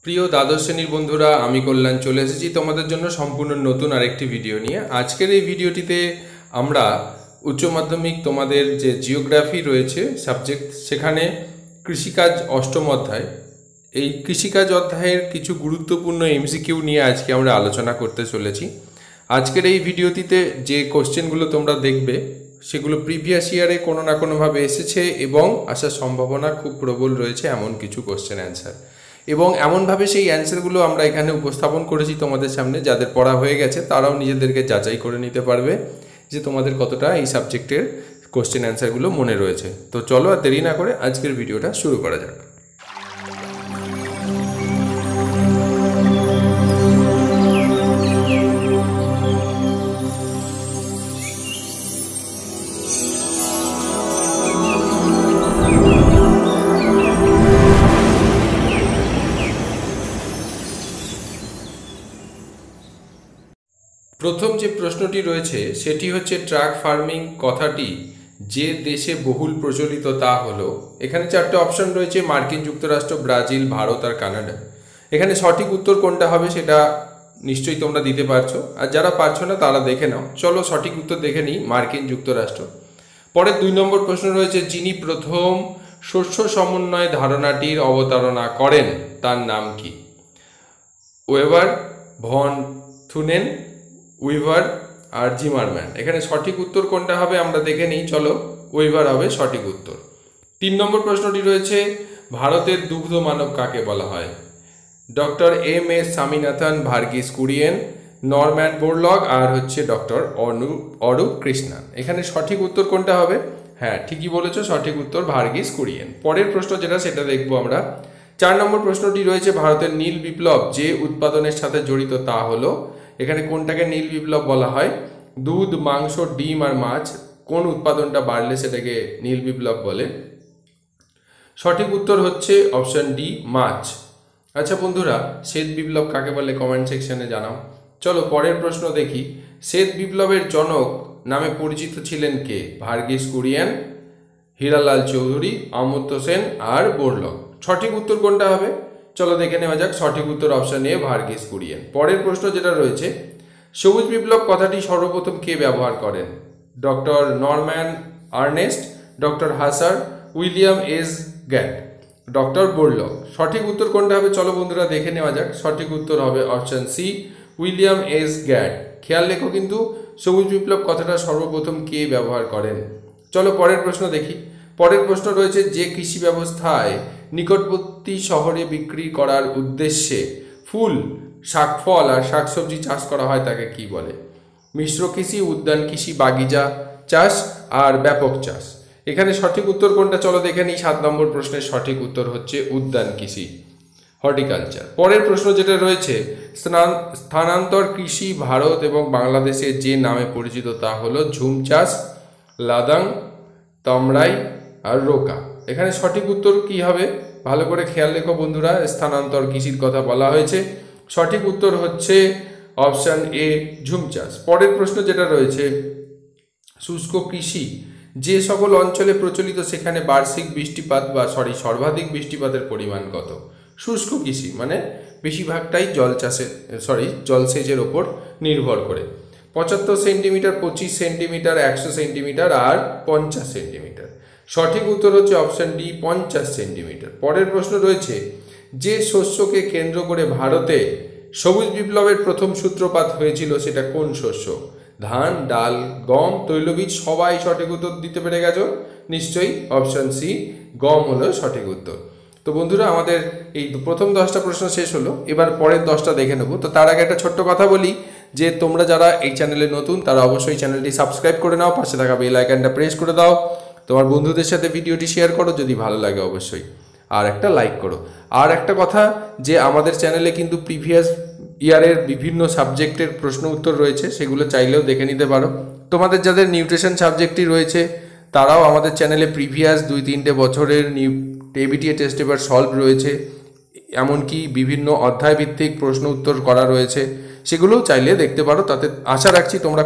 প্রিয় দ্বাদশ শ্রেণীর বন্ধুরা, আমি কল্যাণ চলে এসেছি তোমাদের জন্য সম্পূর্ণ নতুন আরেকটি ভিডিও নিয়ে। আজকের এই ভিডিওটিতে আমরা উচ্চ মাধ্যমিক তোমাদের যে জিওগ্রাফি রয়েছে সাবজেক্ট, সেখানে কৃষিকাজ অষ্টম অধ্যায়, এই কৃষিকাজ অধ্যায়ের কিছু গুরুত্বপূর্ণ এমসিকিউ নিয়ে আজকে আমরা আলোচনা করতে চলেছি। আজকের এই ভিডিওটিতে যে কোশ্চেনগুলো তোমরা দেখবে সেগুলো প্রিভিয়াস ইয়ারে কোনো না কোনোভাবে এসেছে এবং আসার সম্ভাবনা খুব প্রবল রয়েছে এমন কিছু কোশ্চেন অ্যান্সার, এবং এমনভাবে সেই অ্যান্সারগুলো আমরা এখানে উপস্থাপন করেছি তোমাদের সামনে। যাদের পড়া হয়ে গেছে তারাও নিজেদেরকে যাচাই করে নিতে পারবে যে তোমাদের কতটা এই সাবজেক্টের কোশ্চেন অ্যান্সারগুলো মনে রয়েছে। তো চলো আর দেরি না করে আজকের ভিডিওটা শুরু করা যাক। প্রথম যে প্রশ্নটি রয়েছে সেটি হচ্ছে ট্রাক ফার্মিং কথাটি যে দেশে বহুল প্রচলিত তা হলো। এখানে চারটে অপশন রয়েছে: মার্কিন যুক্তরাষ্ট্র, ব্রাজিল, ভারত আর কানাডা। এখানে সঠিক উত্তর কোনটা হবে সেটা নিশ্চয়ই তোমরা দিতে পারছো, আর যারা পারছো না তারা দেখে নাও। চলো সঠিক উত্তর দেখে নিই, মার্কিন যুক্তরাষ্ট্র। পরের 2 নম্বর প্রশ্ন রয়েছে: যিনি প্রথম শস্য সমন্বয় ধারণাটির অবতারণা করেন তার নাম কি? ওয়েবার, ভন থুনেন, উইভার আর জিমারম্যান। এখানে সঠিক উত্তর কোনটা হবে আমরা দেখে নিই। চলো, উইভার হবে সঠিক উত্তর। 3 নম্বর প্রশ্নটি রয়েছে: ভারতের দুগ্ধ মানব কাকে বলা হয়? Doctor M S. Swaminathan, Verghese Kurien, Norman Borlaug আর হচ্ছে ডক্টর অরূপ কৃষ্ণন। এখানে সঠিক উত্তর কোনটা হবে? হ্যাঁ, ঠিকই বলেছো, সঠিক উত্তর ভার্গিস কুরিয়েন। পরের প্রশ্ন যেটা সেটা দেখবো আমরা। 4 নম্বর প্রশ্নটি রয়েছে: ভারতের নীল বিপ্লব যে উৎপাদনের সাথে জড়িত তা হলো। এখানে কোনটাকে নীল বিপ্লব বলা হয়? দুধ, মাংস, ডিম আর মাছ, কোন উৎপাদনটা বাড়লে সেটাকে নীল বিপ্লব বলে? সঠিক উত্তর হচ্ছে অপশন ডি, মাছ। আচ্ছা বন্ধুরা, শ্বেত বিপ্লব কাকে বলে কমেন্ট সেকশনে জানাও। চলো পরের প্রশ্ন দেখি। শ্বেত বিপ্লবের জনক নামে পরিচিত ছিলেন কে? ভার্গিস কুরিয়েন, হীরালাল চৌধুরী, অমর্ত্য সেন আর বোরলগ। সঠিক উত্তর কোনটা হবে? চলো দেখে নেওয়া যাক। সঠিক উত্তর অপশন এ, ভার্গিস কুরিয়েন। পরের প্রশ্ন যেটা রয়েছে: সবুজ বিপ্লব কথাটি সর্বপ্রথম কে ব্যবহার করেন? ডক্টর নরম্যান আর্নেস্ট, ডক্টর হাসার, উইলিয়াম এস গ্যাট, ডক্টর বোরলগ। সঠিক উত্তর কোনটা হবে? চলো বন্ধুরা দেখে নেওয়া যাক। সঠিক উত্তর হবে অপশন সি, উইলিয়াম এস গ্যাট। খেয়াল রেখো কিন্তু, সবুজ বিপ্লব কথাটা সর্বপ্রথম কে ব্যবহার করেন। চলো পরের প্রশ্ন দেখি। পরের প্রশ্ন রয়েছে: যে কৃষি ব্যবস্থায় নিকটবর্তী শহরে বিক্রি করার উদ্দেশ্যে ফুল, শাকফল আর শাকসবজি চাষ করা হয় তাকে কি বলে? মিশ্র কৃষি, উদ্যান কৃষি, বাগিচা চাষ আর ব্যাপক চাষ। এখানে সঠিক উত্তর কোনটা? চলো দেখে নিই। 7 নম্বর প্রশ্নের সঠিক উত্তর হচ্ছে উদ্যান কৃষি, হর্টিকালচার। পরের প্রশ্ন যেটা রয়েছে: স্থানান্তর কৃষি ভারত এবং বাংলাদেশে যে নামে পরিচিত তা হলো ঝুম চাষ, লাদাং, তমরাই আর রোকা। এখানে সঠিক উত্তর কি হবে? ভালো করে খেয়াল রেখো বন্ধুরা, স্থানান্তর কৃষির কথা বলা হয়েছে। সঠিক উত্তর হচ্ছে অপশন এ, ঝুম চাষ। পরের প্রশ্ন যেটা রয়েছে: শুষ্ক কৃষি যে সকল অঞ্চলে প্রচলিত সেখানে বার্ষিক বৃষ্টিপাত সর্বাধিক বৃষ্টিপাতের পরিমাণ কত? শুষ্ক কৃষি মানে বেশিরভাগটাই জলসেচের ওপর নির্ভর করে। 75 সেন্টিমিটার, 25 সেন্টিমিটার, 100 সেন্টিমিটার আর 50 সেন্টিমিটার। সঠিক উত্তর হচ্ছে অপশন ডি, 50 সেন্টিমিটার। পরের প্রশ্ন রয়েছে: যে শস্যকে কেন্দ্র করে ভারতে সবুজ বিপ্লবের প্রথম সূত্রপাত হয়েছিল সেটা কোন শস্য? ধান, ডাল, গম, তৈলবীজ। সবাই সঠিক উত্তর দিতে পেরে গেছো নিশ্চয়ই। অপশন সি, গম হলো সঠিক উত্তর। তো বন্ধুরা, আমাদের এই প্রথম 10টা প্রশ্ন শেষ হলো। এবার পরের 10টা দেখে নেবো। তো তার আগে একটা ছোট্ট কথা বলি যে তোমরা যারা এই চ্যানেলে নতুন তারা অবশ্যই চ্যানেলটি সাবস্ক্রাইব করে নাও, পাশে থাকা বেল আইকনটা প্রেস করে দাও, তোমার বন্ধুদের সাথে ভিডিওটি শেয়ার করো যদি ভালো লাগে অবশ্যই, আর একটা লাইক করো। আর একটা কথা, যে আমাদের চ্যানেলে কিন্তু প্রিভিয়াস ইয়ারের বিভিন্ন সাবজেক্টের প্রশ্ন উত্তর রয়েছে, সেগুলো চাইলেও দেখে নিতে পারো। তোমাদের যাদের নিউট্রিশন সাবজেক্টটি রয়েছে তারাও আমাদের চ্যানেলে প্রিভিয়াস 2-3টে বছরের এবিটিএ টেস্ট পেপার সলভ রয়েছে, এমনকি বিভিন্ন অধ্যায় ভিত্তিক প্রশ্ন উত্তর করা রয়েছে, সেগুলোও চাইলে দেখতে পারো। তাতে আশা রাখছি তোমরা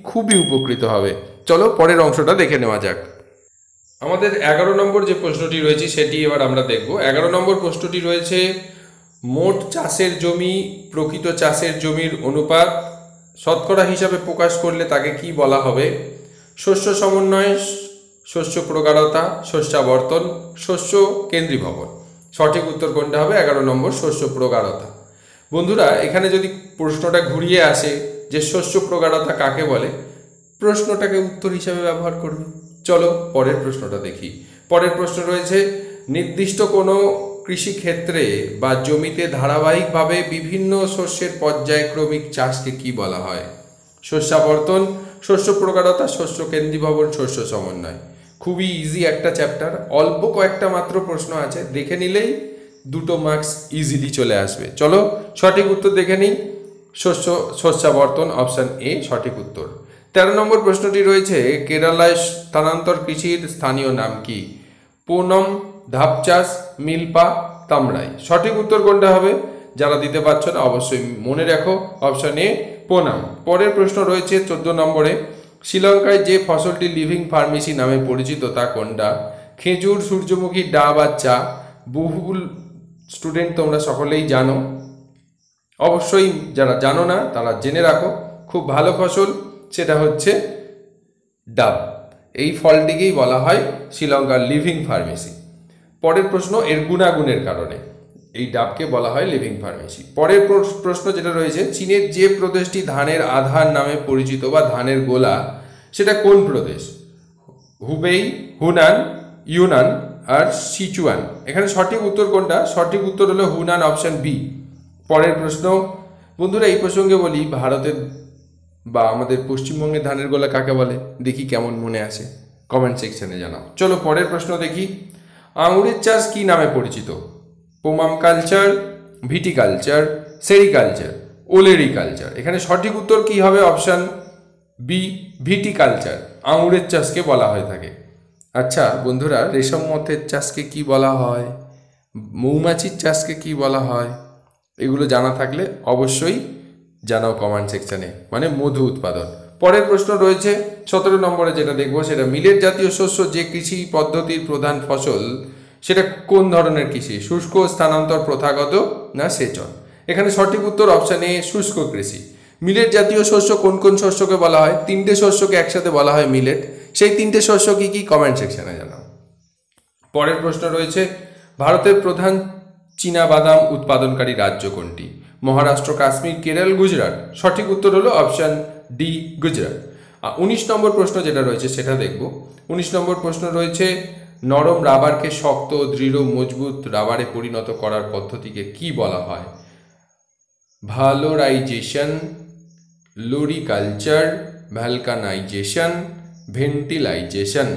খুবই উপকৃত হবে। চলো পরের অংশটা দেখে নেওয়া যাক। আমাদের 11 নম্বর যে প্রশ্নটি রয়েছে সেটি এবার আমরা দেখব। 11 নম্বর প্রশ্নটি রয়েছে: মোট চাষের জমি প্রকৃত চাষের জমির অনুপাত শতকরা হিসাবে প্রকাশ করলে তাকে কি বলা হবে? শস্য সমন্বয়, শস্য প্রগাঢ়তা, শস্যাবর্তন, শস্য কেন্দ্রীভবন। সঠিক উত্তর কোনটা হবে? 11 নম্বর, শস্য প্রগাঢ়তা। বন্ধুরা, এখানে যদি প্রশ্নটা ঘুরিয়ে আসে যে শস্য প্রগাঢ়তা কাকে বলে, প্রশ্নটাকে উত্তর হিসাবে ব্যবহার করবে। চলো পরের প্রশ্নটা দেখি। পরের প্রশ্ন রয়েছে, নির্দিষ্ট কোনো কৃষিক্ষেত্রে বা জমিতে ধারাবাহিকভাবে বিভিন্ন শস্যের পর্যায়ক্রমিক চাষকে কি বলা হয়? শস্যাবর্তন, শস্য প্রগাঢ়তা, শস্য কেন্দ্রীভবন, শস্য সমন্বয়। খুবই ইজি একটা চ্যাপ্টার, অল্প কয়েকটা মাত্র প্রশ্ন আছে, দেখে নিলেই 2 মার্কস ইজিলি চলে আসবে। চলো সঠিক উত্তর দেখে নিই। শস্যাবর্তন, অপশান এ সঠিক উত্তর। 13 নম্বর প্রশ্নটি রয়েছে, কেরালায় স্থানান্তর কৃষির স্থানীয় নাম কি? পুনম, ধাপ চাষ, মিল্পা, তামরাই। সঠিক উত্তর কোনটা হবে? যারা দিতে পারছো না অবশ্যই মনে রাখো, অপশান এ পুনম। পরের প্রশ্ন রয়েছে 14 নম্বরে, শ্রীলঙ্কায় যে ফসলটি লিভিং ফার্মেসি নামে পরিচিত তা কোনটা? খেজুর, সূর্যমুখী, ডাব আর চা। বহুল স্টুডেন্ট তোমরা সকলেই জানো, অবশ্যই যারা জানো না তারা জেনে রাখো, খুব ভালো ফসল, সেটা হচ্ছে ডাব। এই ফলটিকেই বলা হয় শ্রীলঙ্কার লিভিং ফার্মেসি। পরের প্রশ্ন, এর গুণাগুণের কারণে এই ডাবকে বলা হয় লিভিং ফার্মেসি। পরের প্রশ্ন যেটা রয়েছে, চীনের যে প্রদেশটি ধানের আধার নামে পরিচিত বা ধানের গোলা, সেটা কোন প্রদেশ? হুবেই, হুনান, ইউনান আর সিচুয়ান। এখানে সঠিক উত্তর কোনটা? সঠিক উত্তর হলো হুনান, অপশন বি। পরের প্রশ্ন, বন্ধুরা এই প্রসঙ্গে বলি, ভারতের বা আমাদের পশ্চিমবঙ্গের ধানের গোলা কাকে বলে? দেখি কেমন মনে আসে, কমেন্ট সেকশনে জানাও। চলো পরের প্রশ্ন দেখি, আঙুরের চাষ কি নামে পরিচিত? Pomiculture, viticulture, sericulture, olericulture. এখানে সঠিক উত্তর কি হবে? Option B, viticulture. আঙুরের চাষকে বলা হয়ে থাকে। আচ্ছা বন্ধুরা, রেশম মথের চাষকে কি বলা হয়? মৌমাছির চাষকে কি বলা হয়? এগুলো জানা থাকলে অবশ্যই জানাও কমেন্ট সেকশনে, মানে মধু উৎপাদন। পরের প্রশ্ন রয়েছে 17 নম্বরে, যেটা দেখবো সেটা, মিলেট জাতীয় শস্য যে কৃষি পদ্ধতির প্রধান ফসল, সেটা কোন ধরনের কৃষি? শুষ্ক, স্থানান্তর, প্রথাগত না সেচন? এখানে সঠিক উত্তর অপশান এ, শুষ্ক কৃষি। মিলেট জাতীয় শস্য কোন কোন শস্যকে বলা হয়? 3টে শস্যকে একসাথে বলা হয় মিলেট। সেই 3টে শস্য কি কি? কমেন্ট সেকশনে জানাও। পরের প্রশ্ন রয়েছে, ভারতের প্রধান চীনা বাদাম উৎপাদনকারী রাজ্য কোনটি? মহারাষ্ট্র, কাশ্মীর, কেরল, গুজরাট। সঠিক উত্তর হলো অপশান ডি, গুজরাট। 19 নম্বর প্রশ্ন যেটা রয়েছে সেটা দেখব। 19 নম্বর প্রশ্ন রয়েছে, নরম রাবারকে শক্ত, দৃঢ়, মজবুত রাবারে পরিণত করার পদ্ধতিকে কি বলা হয়? ভালোরাইজেশন, লুরিকালচার, ভ্যালকানাইজেশন, ভেন্টিলাইজেশন।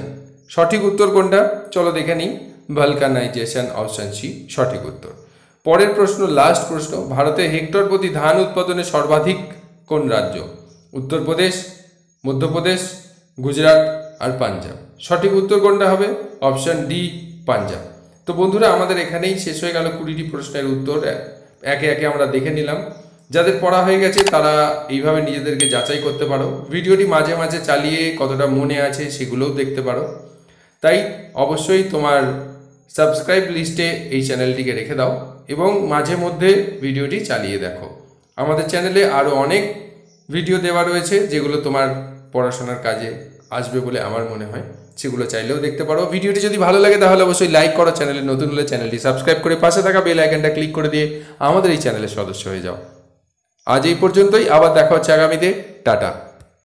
সঠিক উত্তর কোনটা? চলো দেখে নিই। ভ্যালকানাইজেশন, অপশান সি সঠিক উত্তর। পরের প্রশ্ন, লাস্ট প্রশ্ন, ভারতে হেক্টর প্রতি ধান উৎপাদনে সর্বাধিক কোন রাজ্য? উত্তরপ্রদেশ, মধ্যপ্রদেশ, গুজরাট আর পাঞ্জাব। সঠিক উত্তর কোনটা হবে? Option D, Punjab. তো বন্ধুরা, আমাদের এখানেই শেষ হয়ে গেল 20টি প্রশ্নের উত্তর। একে একে আমরা দেখে নিলাম। যাদের পড়া হয়ে গেছে তারা এইভাবে নিজেদেরকে যাচাই করতে পারো। ভিডিওটি মাঝে মাঝে চালিয়ে কতটা মনে আছে সেগুলোও দেখতে পারো। তাই অবশ্যই তোমার সাবস্ক্রাইব লিস্টে এই চ্যানেলটিকে রেখে দাও এবং মাঝে মধ্যে ভিডিওটি চালিয়ে দেখো। আমাদের চ্যানেলে আরও অনেক ভিডিও দেওয়া রয়েছে যেগুলো তোমার পড়াশোনার কাজে আসবে বলে আমার মনে হয়, সেগুলো চাইলেও দেখতে পারো। ভিডিওটি যদি ভালো লাগে তাহলে অবশ্যই লাইক করো, চ্যানেলে নতুন হলে চ্যানেলটি সাবস্ক্রাইব করে পাশে থাকা বেল আইকনটা ক্লিক করে দিয়ে আমাদের এই চ্যানেলের সদস্য হয়ে যাও। আজ এই পর্যন্তই, আবার দেখা হচ্ছে আগামীতে। টাটা।